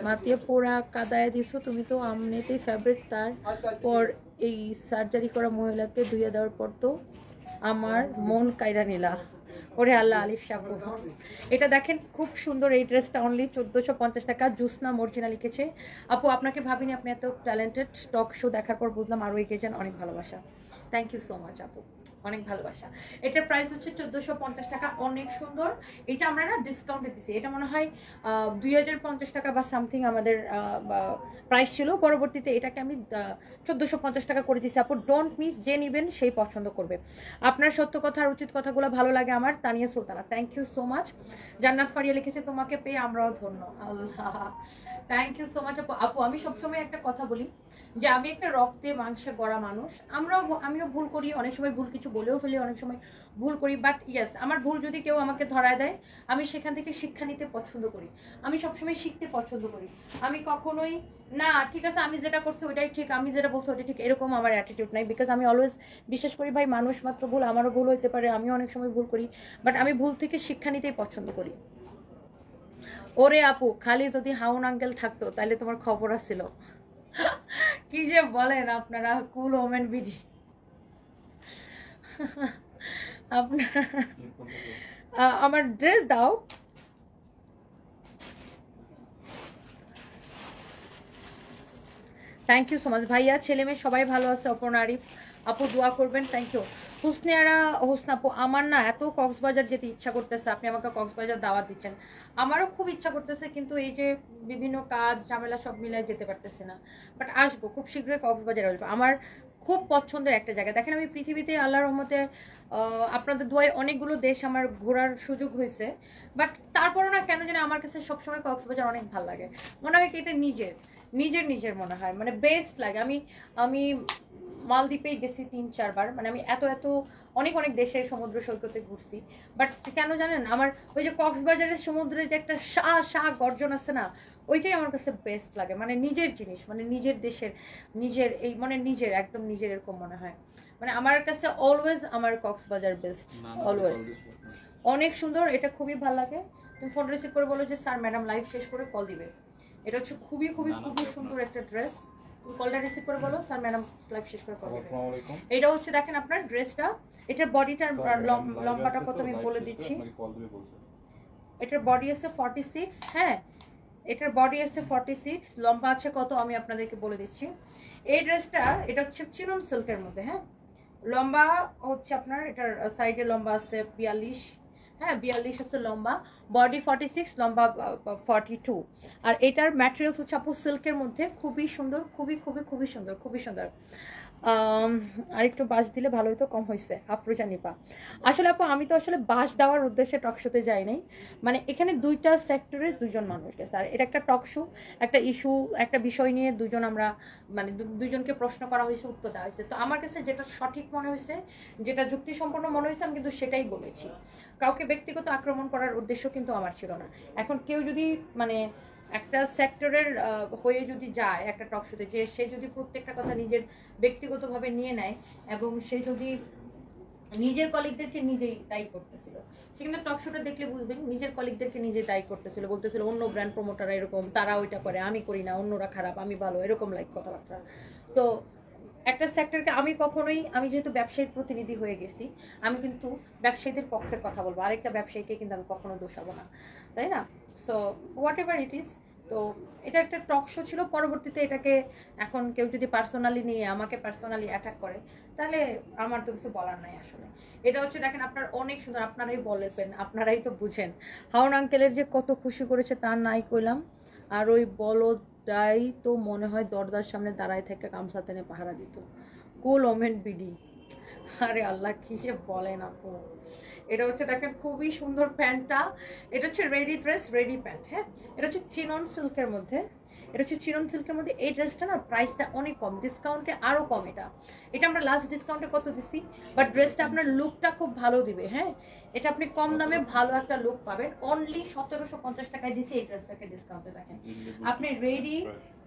মাতিয়ে পোড়া কাদায় দিছো। তুমি তো আমনেতেই ফেভারিট, তারপর এই সার্জারি করা মহিলাকে ধুয়ে দেওয়ার পর তো আমার মন কাইরা নিলা। ওরে আল্লাহ, আলিফ সাপু। এটা দেখেন খুব সুন্দর, এই ড্রেসটা অনলি 1450 টাকা। জুসনা মর্জিনা লিখেছে, আপু আপনাকে ভাবিনি, আপনি এত ট্যালেন্টেড। টক শো দেখার পর বুঝলাম আরও এগিয়ে যান, অনেক ভালোবাসা। থ্যাংক ইউ সো মাচ আপু, অনেক ভালোবাসা। এটার প্রাইস হচ্ছে 1450 টাকা, অনেক সুন্দর। এটা আমরা না ডিসকাউন্টে দিছি, এটা মনে হয় 2050 টাকা বা সামথিং আমাদের প্রাইস ছিল। পরবর্তীতে এটাকে আমি 1450 টাকা করে দিছি আপু। ডোন্ট মিস, যে নিবেন সেই পছন্দ করবে। আপনার সত্য কথা আর উচিত কথাগুলো ভালো লাগে আমার। Tania Sultana, thank you so much. Jannat Faria লিখেছে, তোমাকে পেয়ে আমরাও ধন্য। Allah, thank you so much আপু। আপু আমি সবসময় একটা কথা বলি যে আমি একটা রক্তে মাংসে গড়া মানুষ, আমিও ভুল করি, অনেক সময় ভুল কিছু বলেও ফেলি, অনেক সময় ভুল করি। বাট ইয়েস, আমার ভুল যদি কেউ আমাকে ধরায় দেয়, আমি সেখান থেকে শিক্ষা নিতে পছন্দ করি। আমি সবসময় শিখতে পছন্দ করি। আমি কখনোই না ঠিক আছে আমি যেটা করছি ওইটাই ঠিক, আমি যেটা বলছি ওইটাই ঠিক, এরকম আমার অ্যাটিটিউড নাই। বিকজ আমি অলওয়েজ বিশ্বাস করি ভাই মানুষ মাত্র ভুল, আমারও ভুল হইতে পারে, আমিও অনেক সময় ভুল করি, বাট আমি ভুল থেকে শিক্ষা নিতেই পছন্দ করি। ওরে আপু, খালি যদি হাউন আঙ্কেল থাকতো তাহলে তোমার খবর আসছিল। কি যে বলেন আপনারা, কুল ওমেন বিডি। আপনার আমার ড্রেস দাও। থ্যাংক ইউ সো মাচ ভাইয়া। ছেলে মেয়ে সবাই ভালো আছে। অপর্ণা আরিফ আপু দোয়া করবেন, থ্যাংক ইউ। হুসনিয়ারা হোসনা আপু, আমার না এত কক্সবাজার যেতে ইচ্ছা করতেছে, আপনি আমাকে কক্সবাজার দাওয়াত দিচ্ছেন, আমারও খুব ইচ্ছা করতেছে, কিন্তু এই যে বিভিন্ন কাজ ঝামেলা সব মিলাই যেতে পারতেছি না। বাট আসবো খুব শীঘ্রই, কক্সবাজার আসবো। আমার খুব পছন্দের একটা জায়গা। দেখেন আমি পৃথিবীতে আল্লাহর রহমতে আপনাদের দোয়ায় অনেকগুলো দেশ আমার ঘোরার সুযোগ হয়েছে, বাট তারপরও না কেন জানি আমার কাছে সবসময় কক্সবাজার অনেক ভালো লাগে। মনে হয় কি এটা নিজের মনে হয়, মানে বেস্ট লাগে। আমি মালদ্বীপেই গেছি 3-4 বার, মানে আমি এত অনেক দেশের সমুদ্র সৈকতে ঘুরছি, বাট কেন জানেন আমার ওই যে কক্সবাজারের সমুদ্রের যে একটা শাহ গর্জন আছে না, ওইটাই আমার কাছে বেস্ট লাগে। মানে নিজের জিনিস, মানে নিজের দেশের, নিজের এই মানে নিজের একদম নিজের এরকম মনে হয়। মানে আমার কাছে অলওয়েজ আমার কক্সবাজার বেস্ট, অলওয়েজ অনেক সুন্দর। এটা খুবই ভালো লাগে। তুমি ফোন রিসিভ করে বলো যে স্যার ম্যাডাম লাইভ শেষ করে কল দিবে। এটা হচ্ছে খুবই সুন্দর একটা ড্রেস। কলটা রিসিভ করে বলো স্যার ম্যাডাম লাইভ শেষ করে কল দিবে। এটা হচ্ছে দেখেন আপনার ড্রেসটা, এটার বডিটার লম্বাটা কত আমি বলে দিচ্ছি। এটার বডি আছে 46, হ্যাঁ এটার বডি আছে 46, লম্বা আছে কত আমি আপনাদেরকে বলে দিচ্ছি। এই ড্রেসটা এটা হচ্ছে চিনন সিল্কের মধ্যে, হ্যাঁ লম্বা হচ্ছে আপনার এটার সাইডে লম্বা আছে 42, হ্যাঁ 42 হচ্ছে লম্বা, বডি 46, লম্বা 42। আর এটার ম্যাটেরিয়ালস হচ্ছে আপু সিল্কের মধ্যে, খুবই সুন্দর, খুবই সুন্দর। আর একটু বাস দিলে ভালোই তো, কম হয়েছে আফরোজা নিপা। আসলে আপু আমি তো আসলে বাস দেওয়ার উদ্দেশ্যে টক শোতে যাই নাই, মানে এখানে দুইটা সেক্টরের দুজন মানুষ গেছে, আর এটা একটা টক শো, একটা ইস্যু, একটা বিষয় নিয়ে দুজন আমরা মানে দুজনকে প্রশ্ন করা হয়েছে, উত্তর দেওয়া হয়েছে। তো আমার কাছে যেটা সঠিক মনে হয়েছে, যেটা যুক্তিসম্পন্ন মনে হয়েছে, আমি কিন্তু সেটাই বলেছি। কাউকে ব্যক্তিগত আক্রমণ করার উদ্দেশ্য কিন্তু আমার ছিল না। এখন কেউ যদি মানে একটা সেক্টরের হয়ে যদি যায় একটা টক শোতে, যে সে যদি প্রত্যেকটা কথা নিজের ব্যক্তিগতভাবে নিয়ে নেয় এবং সে যদি নিজের কলিগদেরকে নিজেই দায়ী করতেছিল, সে কিন্তু টক শোটা দেখলে বুঝবেন নিজের কলিগদেরকে নিজে দায়ী করতেছিল, বলতেছিল অন্য ব্র্যান্ড প্রমোটাররা এরকম, তারা ওইটা করে, আমি করি না, অন্যরা খারাপ, আমি ভালো, এরকম লাইক কথাবার্তা। তো একটা সেক্টরকে আমি কখনোই, আমি যেহেতু ব্যবসায়ীর প্রতিনিধি হয়ে গেছি, আমি কিন্তু ব্যবসায়ীদের পক্ষে কথা বলবো, আরেকটা ব্যবসায়ীকে কিন্তু আমি কখনো দোষাবো না, তাই না? So what ever it is. তো এটা একটা টক শো ছিল, পরবর্তীতে এটাকে এখন কেউ যদি পার্সোনালি নিয়ে আমাকে পার্সোনালি অ্যাটাক করে, তাহলে আমার তো কিছু বলার নাই আসলে। এটা হচ্ছে দেখেন আপনার অনেক সুন্দর, আপনারাই বলবেন, আপনারাই তো বুঝেন, হাওন আঙ্কেলের যে কত খুশি করেছে তার নাই কইলাম। আর ওই বলদাই তো মনে হয় দরজার সামনে দাঁড়ায় থেকে গামছা টেনে পাহারা দিত। কুল ওমেন বিডি। আরে আল্লাহ কি যে বলেন আপু। এটা হচ্ছে দেখেন খুবই সুন্দর প্যান্টটা, এটা হচ্ছে রেডি ড্রেস, রেডি প্যান্ট। হ্যাঁ, এটা হচ্ছে চিনন সিল্কের মধ্যে, এটা হচ্ছে চিনন সিল্কের মধ্যে। এই ড্রেসটা না প্রাইসটা অনেক কম, ডিসকাউন্টে আরো কম। এটা এটা আমরা লাস্ট ডিসকাউন্টে কত দিছি, বাট ড্রেসটা আপনার লুকটা খুব ভালো দিবে। হ্যাঁ, এটা আপনি কম দামে ভালো একটা লুক পাবেন। অনলি 1750 টাকায় দিছি এই ড্রেসটাকে ডিসকাউন্টে। দেখেন আপনি রেডি,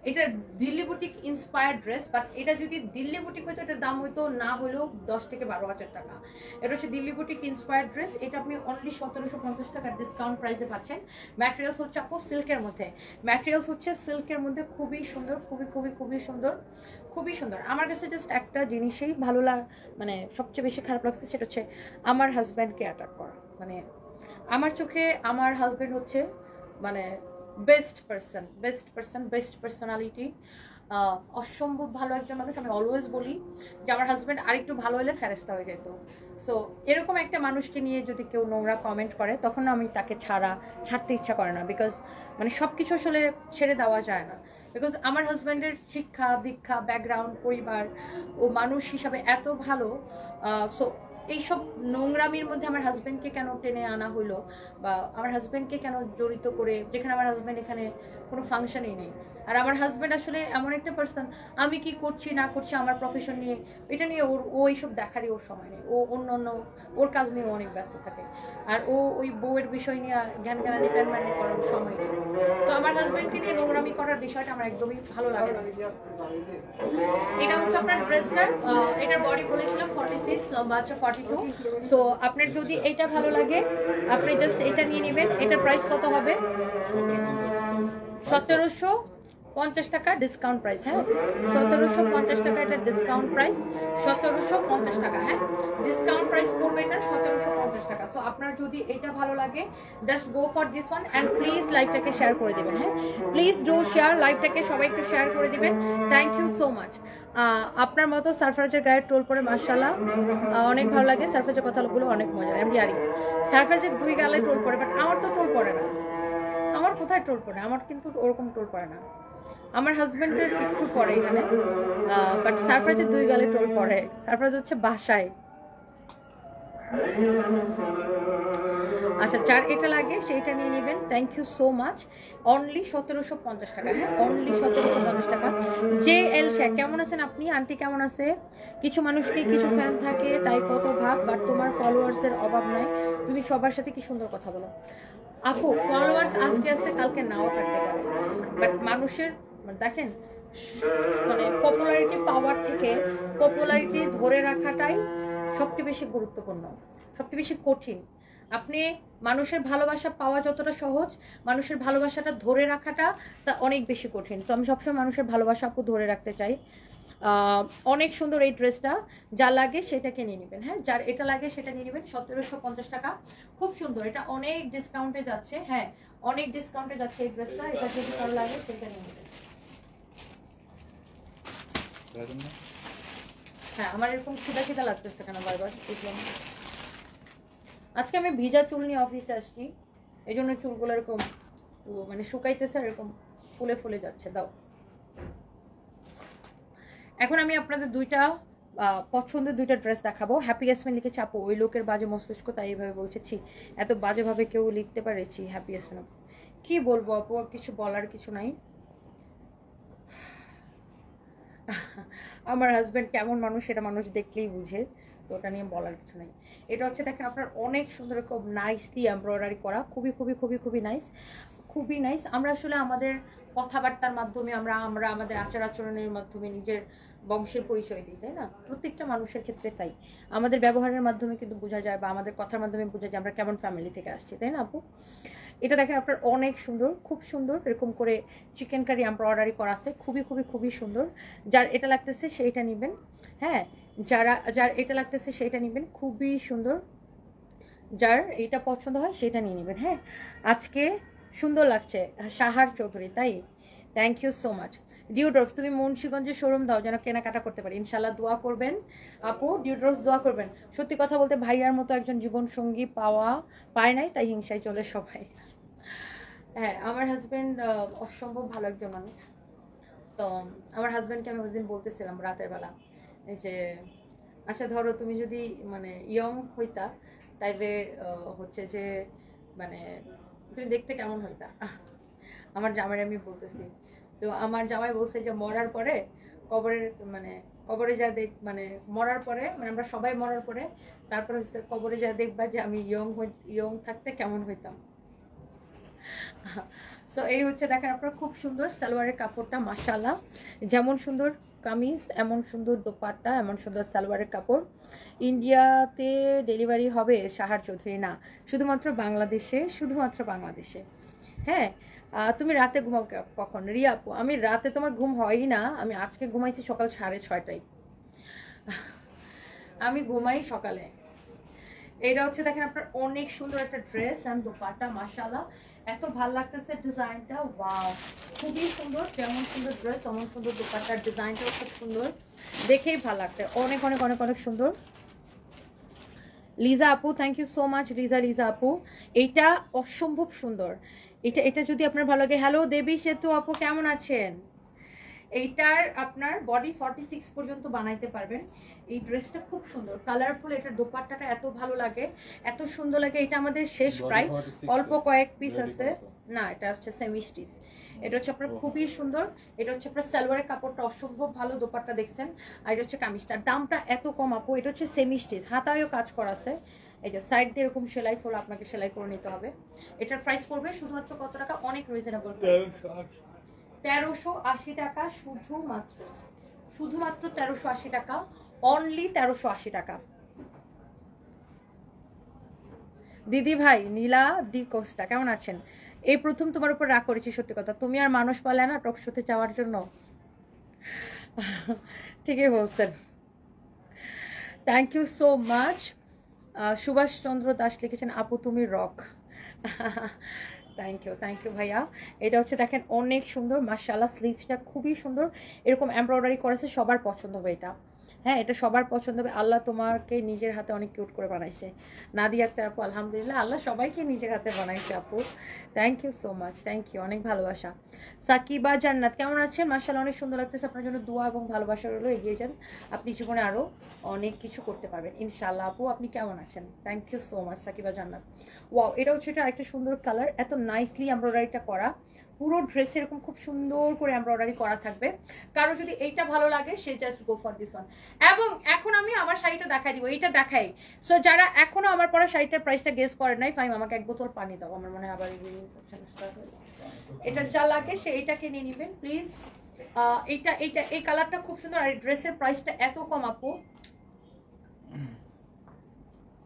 এটা Delhi boutique inspired dress, but এটা যদি দিল্লি বুটিক হইতো এটার দাম হইতো না হলেও 10 থেকে 12,000 টাকা। এটা হচ্ছে দিল্লি বুটিক ইন্সপায়ার্ড ড্রেস, এটা আপনি অনলি 1750 টাকার ডিসকাউন্ট প্রাইসে পাচ্ছেন। ম্যাটেরিয়ালস হচ্ছে আপু সিল্কের মধ্যে, ম্যাটেরিয়ালস হচ্ছে সিল্কের মধ্যে, খুবই সুন্দর, খুবই খুবই খুবই সুন্দর, খুবই সুন্দর। আমার কাছে জাস্ট একটা জিনিসই ভালো মানে সবচেয়ে বেশি খারাপ লাগছে, সেটা হচ্ছে আমার হাজব্যান্ডকে অ্যাটাক করা। মানে আমার চোখে আমার হাজব্যান্ড হচ্ছে মানে best person, best person, best personality, অসম্ভব ভালো একজন মানুষ। আমি অলওয়েজ বলি যে আমার হাজব্যান্ড আরেকটু ভালো হলে ফেরেস্তা হয়ে যেত। সো এরকম একটা মানুষকে নিয়ে যদি কেউ নোংরা কমেন্ট করে, তখন আমি তাকে ছাড়তে ইচ্ছা করে না, বিকজ মানে সব কিছু আসলে ছেড়ে দেওয়া যায় না। বিকজ আমার হাজব্যান্ডের শিক্ষা দীক্ষা, ব্যাকগ্রাউন্ড, পরিবার, ও মানুষ হিসাবে এত ভালো। সো এইসব নোংরামির মধ্যে আমার হাজব্যান্ডকে কেন টেনে আনা হলো, বা আমার হাজব্যান্ডকে কেন জড়িত করে, যেখানে আমার হাজব্যান্ড এখানে কোনো ফাংশনই নেই। আর আমার হাজব্যান্ড আসলে এমন একটা পার্সন, আমি কি করছি না করছি আমার প্রফেশন নিয়ে, এটা নিয়ে ও এইসব দেখারই ওর সময় নেই। ও অন্য ওর কাজ নিয়ে অনেক ব্যস্ত থাকে, আর ও ওই বউয়ের বিষয় নিয়ে জ্ঞানানি প্যানম্যানি করার সময় নেই। তো আমার হাজব্যান্ডকে নিয়ে নোংরামি করার বিষয়টা আমার একদমই ভালো লাগে না। এটা হচ্ছে আপনার ড্রেসটার, এটার বডি বলেছিলাম 46, লম্বা আছে 42। সো আপনার যদি এটা ভালো লাগে আপনি জাস্ট এটা নিয়ে নেবেন। এটার প্রাইস কত হবে? 1750 টাকা ডিসকাউন্ট প্রাইস। হ্যাঁ, 1750 টাকা এটা ডিসকাউন্ট প্রাইস, 1750 টাকা। হ্যাঁ, ডিসকাউন্ট প্রাইস পড়বে এটা 1750 টাকা। সো আপনার যদি এটা ভালো লাগে just go for this one, and please লাইভটাকে শেয়ার করে দেবেন। হ্যাঁ, প্লিজ ডু শেয়ার, লাইভটাকে সবাই একটু শেয়ার করে দিবেন। Thank you so much. আপনার মতো সারফরাজের গায়ে ট্রোল করে মাশাআল্লাহ অনেক ভালো লাগে। সারফরাজের কথাগুলো অনেক মজার। এমডি আরিফ, সারফরাজের 2 গালে ট্রোল করে, বাট আমার তো ট্রোল পড়ে না। আমার কোথায় ট্রোল পড়ে? আমার কিন্তু ওরকম ট্রোল পড়ে না। আমার হাজব্যান্ডের একটু পড়ে এখানে, বাট সারফরাজের 2 গালে ট্রোল পড়ে। সারফরাজ হচ্ছে বাসায়। আচ্ছা, যার এটা লাগে সেইটা নিয়ে নেবেন। Thank you so much. Only 1750 টাকা। হ্যাঁ, অনলি 1750 টাকা। জে এল শেখ, কেমন আছেন আপনি? আন্টি কেমন আছে? কিছু মানুষকে কিছু ফ্যান থাকে তাই কত ভাব, বাট তোমার ফলোয়ার্সের অভাব নাই, তুমি সবার সাথে কি সুন্দর কথা বলো। আপু ফলোয়ার্স আজকে আসছে কালকে নাও থাকতে পারে, বাট মানুষের দেখেন মানে পপুলারিটি পাওয়ার থেকে পপুলারিটি ধরে রাখাটাই সবচেয়ে বেশি গুরুত্বপূর্ণ, সবচেয়ে বেশি কঠিন। আপনি মানুষের ভালোবাসা পাওয়া যতটা সহজ, মানুষের ভালোবাসাটা ধরে রাখাটা তা অনেক বেশি কঠিন। তো আমি সবসময় মানুষের ভালোবাসা আপু ধরে রাখতে চাই। অনেক সুন্দর এই ড্রেসটা, যা লাগে সেটাকে নিয়ে নেবেন। হ্যাঁ, যার এটা লাগে সেটা নিয়ে নেবেন। 1750 টাকা, খুব সুন্দর। এটা অনেক ডিসকাউন্টে যাচ্ছে। হ্যাঁ, অনেক ডিসকাউন্টে যাচ্ছে এই ড্রেসটা। এটা যদি ভালো লাগে সেটা নিয়ে নেবেন। হ্যাঁ, আমার এরকম খিদা লাগতেছে কেন বারবার বুঝলাম। আজকে আমি ভিজা চুল নিয়ে অফিসে আসছি, এই জন্য চুলগুলো এরকম মানে শুকাইতেছে, এরকম ফুলে ফুলে যাচ্ছে। দাও এখন আমি আপনাদের দুইটা পছন্দের দুইটা ড্রেস দেখাবো। হ্যাপি ইয়াসমিন লিখেছে আপু ওই লোকের বাজে মস্তিষ্ক তাই এইভাবে বলছেছি, এত বাজেভাবে কেউ লিখতে পারেছি। হ্যাপি ইয়াসমিন আপু কি বলবো আপু, কিছু বলার কিছু নাই। আমার হাজব্যান্ড কেমন মানুষ সেটা মানুষ দেখলেই বুঝে, তো ওটা নিয়ে বলার কিছু নাই। এটা হচ্ছে দেখেন আপনার অনেক সুন্দর খুব নাইসলি এমব্রয়ডারি করা, খুবই খুবই খুবই খুবই নাইস, খুবই নাইস। আমরা আসলে আমাদের কথাবার্তার মাধ্যমে আমরা আমাদের আচার আচরণের মাধ্যমে নিজের বংশের পরিচয় দিই, তাই না? প্রত্যেকটা মানুষের ক্ষেত্রে তাই আমাদের ব্যবহারের মাধ্যমে কিন্তু বোঝা যায় বা আমাদের কথার মাধ্যমে বোঝা যায় আমরা কেমন ফ্যামিলি থেকে আসছি, তাই না আপু? এটা দেখেন আপনার অনেক সুন্দর, খুব সুন্দর, এরকম করে চিকেন কারি এমব্রয়ডারি করা আছে, খুবই খুবই খুবই সুন্দর। যার এটা লাগতেছে সেইটা নেবেন, হ্যাঁ যার এটা লাগতেছে সেইটা নেবেন, খুবই সুন্দর। যার এইটা পছন্দ হয় সেটা নিয়ে নেবেন। হ্যাঁ আজকে সুন্দর লাগছে সাহার চৌধুরী, তাই থ্যাংক ইউ সো মাচ। ডিউড্রপস তুমি মুন্সিগঞ্জে শোরুম দাও যেন কেনাকাটা করতে পারি, ইনশাল্লাহ দোয়া করবেন আপু। ডিউড্রপস দোয়া করবেন। সত্যি কথা বলতে ভাইয়ার মতো একজন জীবন সঙ্গী পায় নাই, তাই হিংসায় চলে সবাই। হ্যাঁ আমার হাজব্যান্ড অসম্ভব ভালো একজন মানুষ। তো আমার হাজব্যান্ডকে আমি ওইদিন বলতেছিলাম রাতের বেলা যে আচ্ছা ধরো তুমি যদি মানে ইয়ং হইতা তাইলে হচ্ছে যে মানে তুমি দেখতে কেমন হইতা। আমার জামাই আমি বলতেছি, তো আমার জামাই বলছে যে মরার পরে কবরে যা দেখ মানে মরার পরে মানে আমরা সবাই মরার পরে তারপরে হচ্ছে কবরে যা দেখবা যে আমি ইয়ং থাকতে কেমন হইতাম। সো এই হচ্ছে দেখেন আপনার খুব সুন্দর সালোয়ারের কাপড়টা মাশাআল্লাহ, যেমন সুন্দর কামিজ এমন সুন্দর দোপাট্টা এমন সুন্দর সালোয়ারের কাপড়। ইন্ডিয়াতে ডেলিভারি হবে সাহার চৌধুরী? না, শুধুমাত্র বাংলাদেশে, শুধুমাত্র বাংলাদেশে। হ্যাঁ তুমি রাতে ঘুমাও কখন রিয়া আপু? আমি রাতে তোমার ঘুম হয়ই না, আমি আজকে ঘুমাইছি সকাল 6:30টায়, আমি ঘুমাই সকালে। এটা হচ্ছে দেখেন আপনার অনেক সুন্দর একটা ড্রেস এন্ড দোপাট্টা মাশাআল্লাহ, এত ভালো লাগতেছে ডিজাইনটা, ওয়াও খুবই সুন্দর। যেমন সুন্দর ড্রেস তেমন সুন্দর দোপাট্টার ডিজাইনটাও খুব সুন্দর, দেখেই ভালো লাগছে, অনেক অনেক অনেক অনেক সুন্দর। লিজা আপু thank you so much. Liza আপু এইটা অসম্ভব সুন্দর, এটা যদি আপনার ভালো লাগে। হ্যালো দেবী সেতু আপু কেমন আছেন? এইটার আপনার বডি 46 পর্যন্ত বানাইতে পারবেন। এই ড্রেসটা খুব সুন্দর কালারফুল, এটার দোপাট্টাটা এত ভালো লাগে, এত সুন্দর লাগে। এটা আমাদের শেষ প্রায়, অল্প কয়েক পিস আছে। না এটা হচ্ছে সেমি স্টিচ, এটা হচ্ছে আপনার খুবই সুন্দর। এটা হচ্ছে আপনার সালোয়ারের কাপড়টা অসম্ভব ভালো, দোপাট্টা দেখছেন। আর এটা হচ্ছে কামিজটার দামটা এত কম আপু, এটা হচ্ছে সেমি স্টিচ, হাতায়ও কাজ করা আছে। এই যে সাইড দিয়ে এরকম সেলাই করে আপনাকে সেলাই করে নিতে হবে। এটার প্রাইস পড়বে শুধুমাত্র কত টাকা? অনেক রিজনেবল, 1380 টাকা, শুধুমাত্র 1380 টাকা, অনলি 1380 টাকা। দিদি ভাই নীলা ডি কোস্টা কেমন আছেন? এই প্রথম তোমার উপর রাগ করেছি, সত্যি কথা, তুমি আর মানুষ পালে না টক শোতে যাওয়ার জন্য। ঠিকই বলছেন, thank you so much. Subhash Chandra Das লিখেছেন আপু তুমি রক। থ্যাংক ইউ ভাইয়া। এটা হচ্ছে দেখেন অনেক সুন্দর মাশাআল্লাহ, স্লিভসটা খুবই সুন্দর, এরকম এমব্রয়ডারি করেছে, সবার পছন্দ হবে এটা। হ্যাঁ এটা সবার পছন্দ হবে, আল্লাহ তোমাকে নিজের হাতে অনেক কিউট করে বানাইছে। নাদিয়া আক্তার আপু আলহামদুলিল্লাহ, আল্লাহ সবাইকে নিজের হাতে বানাইছে আপু, thank you so much, thank you, অনেক ভালোবাসা। সাকিবা জান্নাত কেমন আছেন? মাশাআল্লাহ অনেক সুন্দর লাগতেছে, আপনার জন্য দোয়া এবং ভালোবাসা রইলো, এগিয়ে যান, আপনি জীবনে আরও অনেক কিছু করতে পারবেন ইনশাআল্লাহ। আপু আপনি কেমন আছেন? Thank you so much Sakiba Jannat. Wow এটা হচ্ছে এটা আরেকটা সুন্দর কালার, এত নাইসলি এমব্রয়ডারিটা করা, পুরো ড্রেস এরকম খুব সুন্দর করে এমব্রয়ডারি করা থাকবে। কারো যদি এইটা ভালো লাগে সে just go for this one. এবং এখন আমি আমার শাড়িটা দেখাই দিব, এইটা দেখাই। সো যারা এখনো আমার পরা শাড়িটার প্রাইসটা গেস করেন নাই, ফাইম আমাকে এক বোতল পানি দাও, আমার মনে হয় আবার এটা যা লাগে সে এইটাকে নিয়ে নেবেন প্লিজ। এই কালারটা খুব সুন্দর, আর ড্রেসের প্রাইসটা এত কম আপু।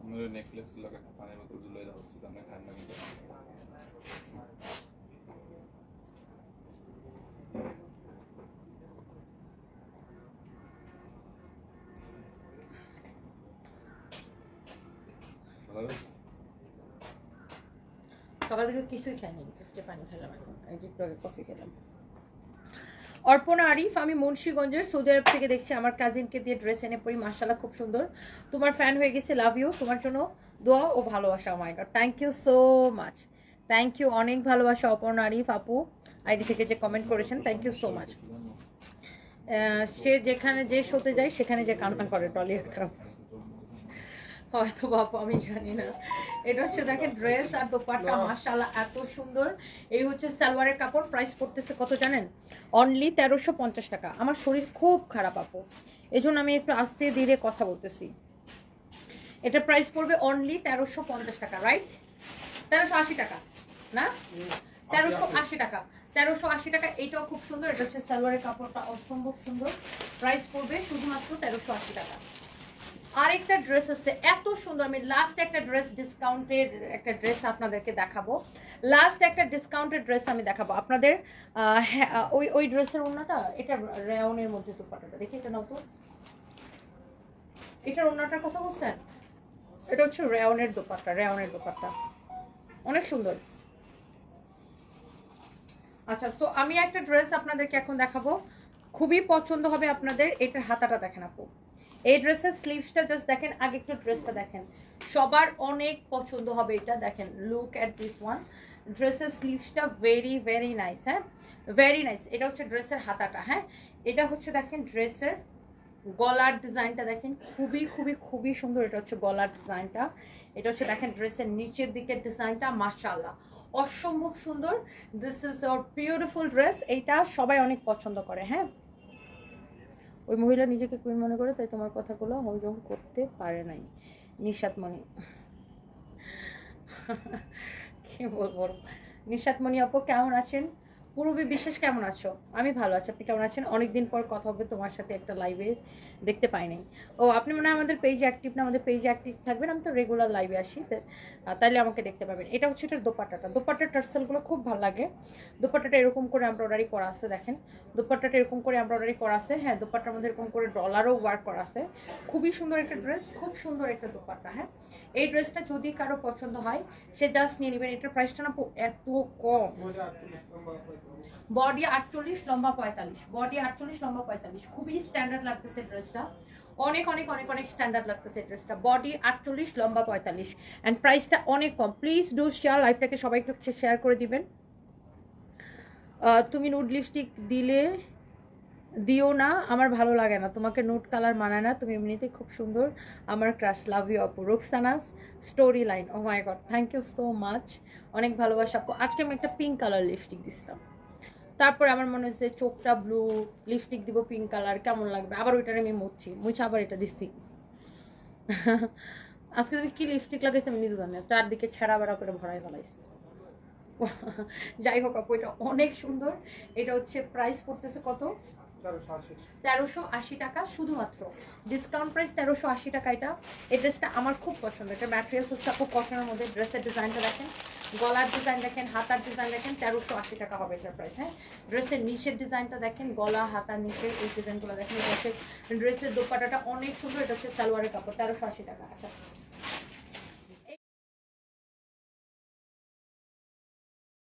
আমাদের নেকলেস লাগা পানির বোতল ঝুলাই রাখা উচিত, আমরা খাই না কিন্তু সকাল থেকে কিছুই খাইনি, জাস্ট পানি খেলাম, এখন একটু আগে কফি খেলাম। অর্পণা আরিফ আমি মুন্সিগঞ্জের, সৌদি আরব থেকে দেখছি, আমার কাজিনকে দিয়ে ড্রেস এনে পড়ি, মাশাআল্লাহ খুব সুন্দর, তোমার ফ্যান হয়ে গেছে, লাভ ইউ, তোমার জন্য দোয়া ও ভালোবাসা। My god thank you so much, thank you, অনেক ভালোবাসা অর্পণা আরিফ আপু আইডি থেকে যে কমেন্ট করেছেন, থ্যাংক ইউ সো মাচ। সে যেখানে যে শোতে যায় সেখানে যে কান্না করে টলি আক্তার হয়তো বাপু আমি জানি না। এটা হচ্ছে দেখেন ড্রেস আর দোপাট্টা মাশাআল্লাহ এত সুন্দর। এই হচ্ছে সালোয়ারের কাপড়, প্রাইস পড়তেছে কত জানেন? অনলি 1350 টাকা। আমার শরীর খুব খারাপ আপু, এই জন্য আমি একটু আস্তে ধীরে কথা বলতেছি। এটা প্রাইস পড়বে অনলি 1350 টাকা, রাইট? 1380 টাকা না, 1380 টাকা, 1380 টাকা। এইটাও খুব সুন্দর, এটা হচ্ছে সালোয়ারের কাপড়টা অসম্ভব সুন্দর। প্রাইস পড়বে শুধুমাত্র 1380 টাকা। আরেকটা ড্রেস আছে এত সুন্দর, আমি লাস্ট একটা ড্রেস ডিসকাউন্টের একটা ড্রেস আপনাদেরকে দেখাবো। লাস্ট একটা ডিসকাউন্টের ড্রেস আমি দেখাবো আপনাদের। ওই ড্রেসের ওড়নাটা, এটা রেয়নের মধ্যে দোপাট্টাটা দেখি, এটা নাও তো। এটার ওড়নাটার কথা বলছেন? এটা হচ্ছে রেয়নের দোপাট্টা, রেয়নের দোপাট্টা অনেক সুন্দর। আচ্ছা, সো আমি একটা ড্রেস আপনাদেরকে এখন দেখাবো, খুবই পছন্দ হবে আপনাদের। এটার হাতাটা দেখেন আপু, এই ড্রেসের স্লিভসটা জাস্ট দেখেন, আগে একটু ড্রেসটা দেখেন, সবার অনেক পছন্দ হবে এটা। দেখেন, লুক অ্যাট দিস ওয়ান, ড্রেসের স্লিভসটা ভেরি ভেরি নাইস। হ্যাঁ, ভেরি নাইস। এটা হচ্ছে ড্রেসের হাতাটা। হ্যাঁ, এটা হচ্ছে দেখেন ড্রেসের গলার ডিজাইনটা দেখেন, খুবই খুবই খুবই সুন্দর। এটা হচ্ছে গলার ডিজাইনটা। এটা হচ্ছে দেখেন ড্রেসের নিচের দিকের ডিজাইনটা, মাশাআল্লাহ অসম্ভব সুন্দর। This is our beautiful dress. এইটা সবাই অনেক পছন্দ করে। হ্যাঁ, ওই মহিলা নিজেকে কুইন মনে করে, তাই তোমার কথাগুলো হজম করতে পারে নাই। নিশাতমণি কি বলবো। নিশাতমণি আপু কেমন আছেন? পূর্বী বিশ্বাস কেমন আছো? আমি ভালো আছি, আপনি কেমন আছেন? অনেকদিন পর কথা হবে তোমার সাথে, একটা লাইভে দেখতে পাই নাই। ও, আপনি মনে হয় আমাদের পেজে অ্যাক্টিভ না? আমাদের পেজে অ্যাক্টিভ থাকবেন, আমি তো রেগুলার লাইভে আসি, তাইলে আমাকে দেখতে পাবেন। এটা হচ্ছে এটার দোপাট্টাটা, দোপাট্টার টার্সেলগুলো খুব ভালো লাগে। দোপাট্টাটা এরকম করে এমব্রয়ডারি করা আছে, দেখেন দোপাট্টাটা এরকম করে এমব্রয়ডারি করা আছে। হ্যাঁ, দোপাট্টার মধ্যে এরকম করে ডলারও ওয়ার্ক করা আছে। খুবই সুন্দর একটা ড্রেস, খুব সুন্দর একটা দোপাট্টা। হ্যাঁ, এই ড্রেসটা যদি কারো পছন্দ হয় সে জাস্ট নিয়ে নেবেন। এটার প্রাইসটা না এত কম। বডি 48, লম্বা 45, বডি 48, লম্বা 45, খুবই স্ট্যান্ডার্ড লাগতেছে ড্রেসটা, অনেক অনেক অনেক অনেক স্ট্যান্ডার্ড লাগতেছে ড্রেসটা। বডি 48, লম্বা 45, অ্যান্ড প্রাইসটা অনেক কম। প্লিজ ডু শেয়ার, লাইভটাকে সবাই একটু শেয়ার করে দিবেন। তুমি নুড লিপস্টিক দিও না, আমার ভালো লাগে না, তোমাকে নুড কালার মানায় না, তুমি এমনিতেই খুব সুন্দর, আমার ক্রাশ, লাভ ইউ আপু। Roksana's story line, oh my god, thank you so much, অনেক ভালোবাসা আপু। আজকে আমি একটা পিঙ্ক কালার লিপস্টিক দিছিলাম, তারপরে আমার মনে হচ্ছে চোখটা ব্লু, লিপস্টিক দিব পিঙ্ক কালার, কেমন লাগবে, আবার ওইটা আমি মুছে আবার এটা দিচ্ছি। আজকে তুমি কি লিপস্টিক লাগাইছি আমি নিজে জানি না, চারদিকে ছেঁড়া বেড়া করে ভরাই ফেলাইছি। যাই হোক আপু, এটা অনেক সুন্দর। এটা হচ্ছে প্রাইস পড়তেছে কত? 1380 টাকা শুধুমাত্র, ডিসকাউন্ট প্রাইস 1380 টাকা। এটা এই ড্রেসটা আমার খুব পছন্দ। এটা ম্যাটেরিয়ালস হচ্ছে খুব কটনের মধ্যে। ড্রেসের ডিজাইনটা দেখেন, গলার ডিজাইন দেখেন, হাতার ডিজাইন দেখেন, 1380 টাকা হবে এটার প্রাইস। হ্যাঁ, ড্রেসের নিচের ডিজাইনটা দেখেন, গলা হাতার নিচের এই ডিজাইনগুলো দেখেন। এটা হচ্ছে ড্রেসের দোপাট্টাটা অনেক সুন্দর। এটা হচ্ছে সালোয়ারের কাপড়, 1380 টাকা। আচ্ছা,